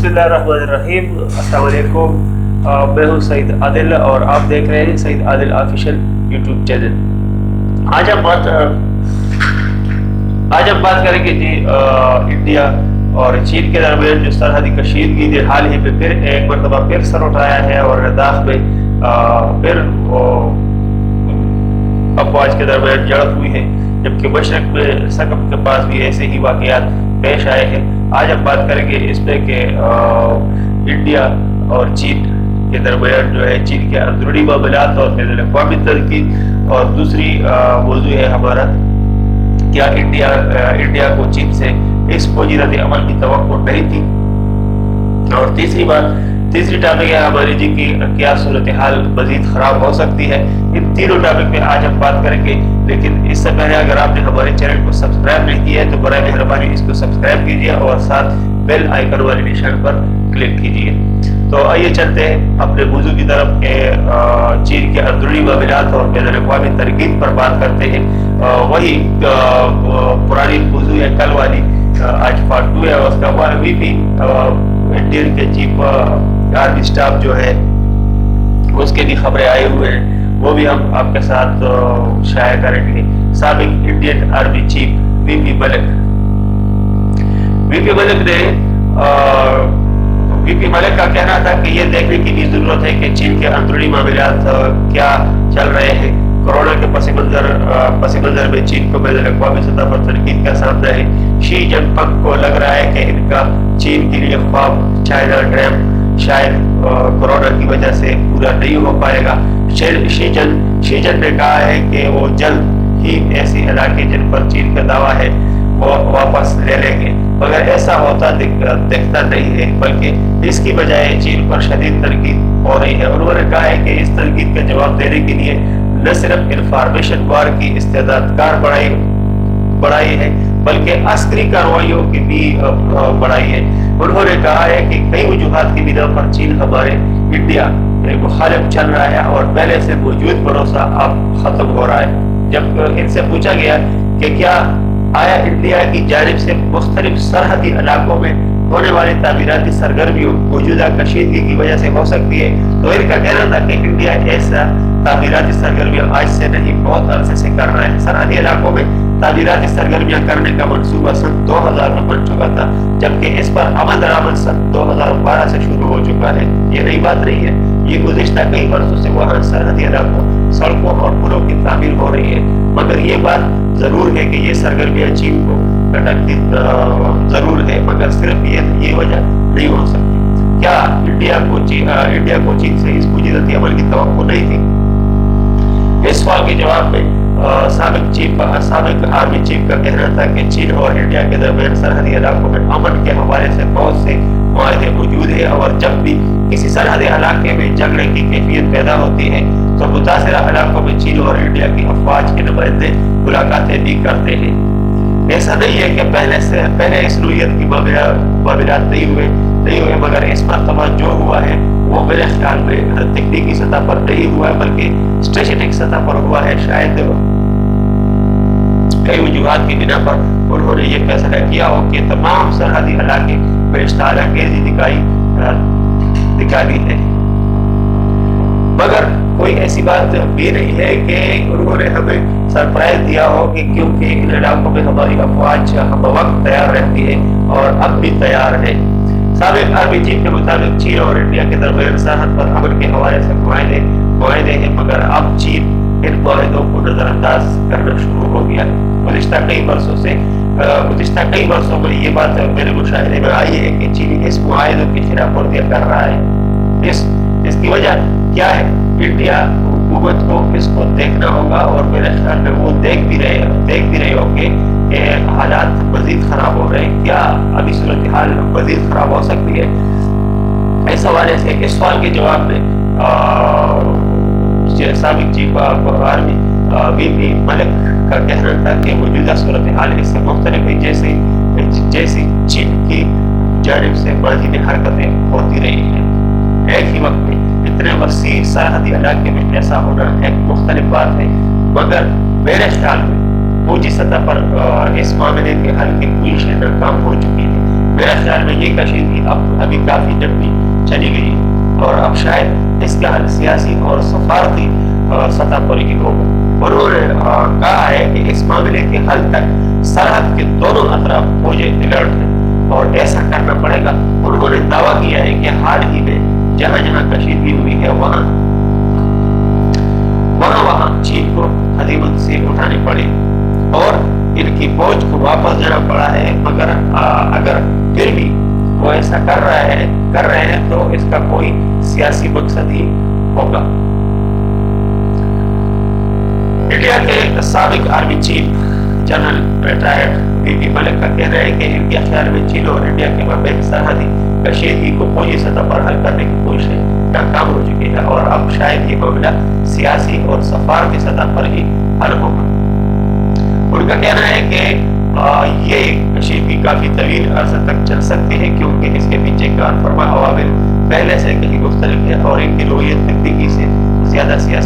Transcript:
बिस्मिल्लाहिर्रहमानिर्रहीम। अस्सलाम वालेकुम। मैं हूँ सईद आदिल और आप देख रहे हैं Saeed Adil official YouTube channel. आज हम बात करेंगे जी इंडिया और चीन के दरमियान जो सरहदी कशीदगी ने हाल ही में फिर एक मरतबा फिर सर उठाया है और लद्दाख में फिर अफवाज के दरमियान झड़प हुई है, जबकि मशरक में सकम के पास भी ऐसे ही वाकयात पेश आए हैं। आज हम बात करेंगे इस पे कि इंडिया और चीन के दरमियान जो है चीन के अंदरूनी मामलात और बैनुल-अक़वामी तनकीद, और दूसरी मौजू है हमारा क्या इंडिया को चीन से इस फौजी रद्द अमल की तवक्को नहीं थी, और तीसरी टॉपिक है हमारी जी की क्या सूरत हाल मजीद खराब हो सकती है। इन तीनों टॉपिक पे आज हम बात करेंगे, लेकिन इससे पहले अगर आपने हमारे चैनल को सब्सक्राइब नहीं किया है तो बराए मेहरबानी इसको सब्सक्राइब कीजिए और साथ बेल आइकन वाले निशान पर क्लिक कीजिए। तो आइए चलते हैं अपने मौजू की तरफ के चीन के अंदरूनी मामलात और बैनुल-अक़वामी तनकीद पर बात करते हैं। वही पुरानी मौजू है कल वाली, आज पार्ट 2 है उसका। वीपी इंडियन के चीफ आर्मी स्टाफ जो है उसके भी खबरें आए हुए हैं, वो भी हम आपके साथ शायर करेंगे। साबिक Indian army chief VP Malik का कहना था कि ये देखने की भी जरूरत है कि चीन के अंदरूनी मामलात क्या चल रहे हैं। कोरोना के पस मंजर में चीन को बैनुल-अक़वामी सतह पर तनकीद का सामना है। शी जिनपिंग को लग रहा है कि इनका चीन के लिए ख्वाब चाइना ड्रीम शायद कोरोना की वजह से पूरा नहीं हो पाएगा। शी ने कहा है कि वो जल्द ही ऐसे इलाके जिन पर चीन का दावा है वो वापस ले लेंगे, मगर ऐसा होता दिखता नहीं है, बल्कि इसकी बजाय चीन पर शदीद तनकीद हो रही है। उन्होंने कहा है कि इस तनकीद का जवाब देने के लिए न सिर्फ इंफॉर्मेशन वार की इस्तेदादकार बढ़ाई है, बल्कि अस्करी कार्रवाइयों की भी बढ़ाई है। उन्होंने कहा है कि कई वजूहात की बिना पर चीन हमारे इंडिया में मुखालिफ चल रहा है और पहले से मौजूद भरोसा अब खत्म हो रहा है। जब इनसे पूछा गया कि क्या आया इंडिया की जानिब से मुख्तलिफ सरहदी इलाकों में होने वाली तामीराती सरगर्मियों मौजूदा कशीदगी की वजह से हो सकती है, तो इनका कहना था कि इंडिया ऐसा तामीराती सरगर्मियां आज से नहीं बहुत अरसे से कर रहा है। सरहदी इलाकों में तामीराती सरगर्मियां करने का मंसूबा सन 2000 में बन चुका था, जबकि इस पर अमल दरामद सन 2012 से शुरू हो चुका है। ये नई बात नहीं है, ये गुज़िश्ता कई वर्षों से वहाँ सरहदी इलाकों सड़कों और पुलों की तामीर हो रही है, मगर ये बात जरूर है कि ये सरगर्मियां चीन को भटकती जरूर है, मगर सिर्फ ये वजह नहीं हो सकती। क्या इंडिया को चीन से इस फौजी रद्द अमल की तवक्को नहीं थी? इस सवाल के जवाब में साबिक आर्मी चीफ का कहना था कि चीन और इंडिया के दरमियान सरहदी इलाकों में अमन के हवाले से बहुत से मुआहदे मौजूद है, और जब भी किसी सरहदी इलाके में झगड़े की कैफियत पैदा होती है तो मुतासिरा इलाकों में चीन और इंडिया की अफवाज के नुमाइंदे मुलाकातें भी करते हैं। ऐसा नहीं है कि पहले इस नोयत की मामलात नहीं हुए, मगर इस मरतबा जो हुआ है वो मेरे ख्याल में तकनीकी सतह पर नहीं हुआ है, बल्कि स्ट्रेटेजिक सतह पर हुआ है। शायद कई वजूहात की बिना पर उन्होंने ये फैसला किया हो कि तमाम सरहदी इलाके में इश्ताल-अंगेज़ी दिखाई है, मगर कोई ऐसी बात भी नहीं है कि उन्होंने हमें सरप्राइज दिया हो कि क्योंकि इन इलाकों में हमारी अफवाज हम वक्त तैयार रहती है और अब भी तैयार है। साबिक आर्मी चीफ के मुताबिक चीन और इंडिया के दरमियान सरहद पर अमन के हवाले से मुआहदे हैं, मगर अब चीन इन मुआहदों को नजरअंदाज करना शुरू हो गया है। गुज़िश्ता कई वर्षों में ये बात मेरे मुशाहिदे में आई है कि चीन इस मुआहदों की खिलाफवर्जी कर रहा है। इसकी वजह क्या है? इंडिया हुकूमत को इसको देखना होगा, और मेरे ख्याल में वो देख भी रहे होंगे कि हालात मजीद खराब हो रहे हैं। क्या अभी सूरत हाल मजीद खराब हो सकती है? इस हवाले से इस सवाल के जवाब में साबिक चीफ आर्मी वीपी मलिक का कहना था कि मौजूदा सूरत हाल इससे मुख्तलिफ है जैसी चीन की जानिब से माजी में हरकतें होती रही हैं। एक ही वक्त में इतने वसी सरहदी इलाके में ऐसा होना एक मुख्तलिफ बात है, मगर मेरे ख्याल में फौजी सतह पर इस मामले के हल की कोशिशें नाकाम हो चुकी है। میرا خیال میں یہ کشیدگی ابھی کافی لمبی چلی گئی اور اب شاید اس کا حل سیاسی اور سفارتی سطح پر ہی ہوگا۔ انہوں نے کہا ہے کہ اس معاملے کے حل تک سرحد کے دونوں اطراف فوجیں الرٹ ہیں اور ایسا کرنا پڑے گا۔ انہوں نے دعویٰ کیا ہے کہ حال ہی میں جہاں جہاں کشیدگی ہوئی ہے وہاں چین کو ہزیمت سے اٹھانی پڑی اور ان کی فوج کو واپس جانا پڑا ہے، مگر اگر پھر بھی وہ ایسا کر رہے ہیں تو اس کا کوئی سیاسی مقصد ہی ہوگا۔ انڈیا کے سابق army chief general retired B P Malik کا کہنا ہے کہ ان کے خیال میں چین اور انڈیا کے مابین سرحدی کشیدگی کو فوجی سطح پر حل کرنے کی کوششیں ناکام ہو چکی ہے اور اب شاید یہ معاملہ سیاسی اور سفارتی سطح پر ہی حل ہوگا۔ ان کا کہنا ہے کہ یہ کشیدگی کافی طویل عرصے تک چل سکتی ہے کیونکہ اس کے پیچھے کار فرما عوامل پہلے سے کہیں مختلف ہے اور ان کی نوعیت تکنیکی سے زیادہ سیاسی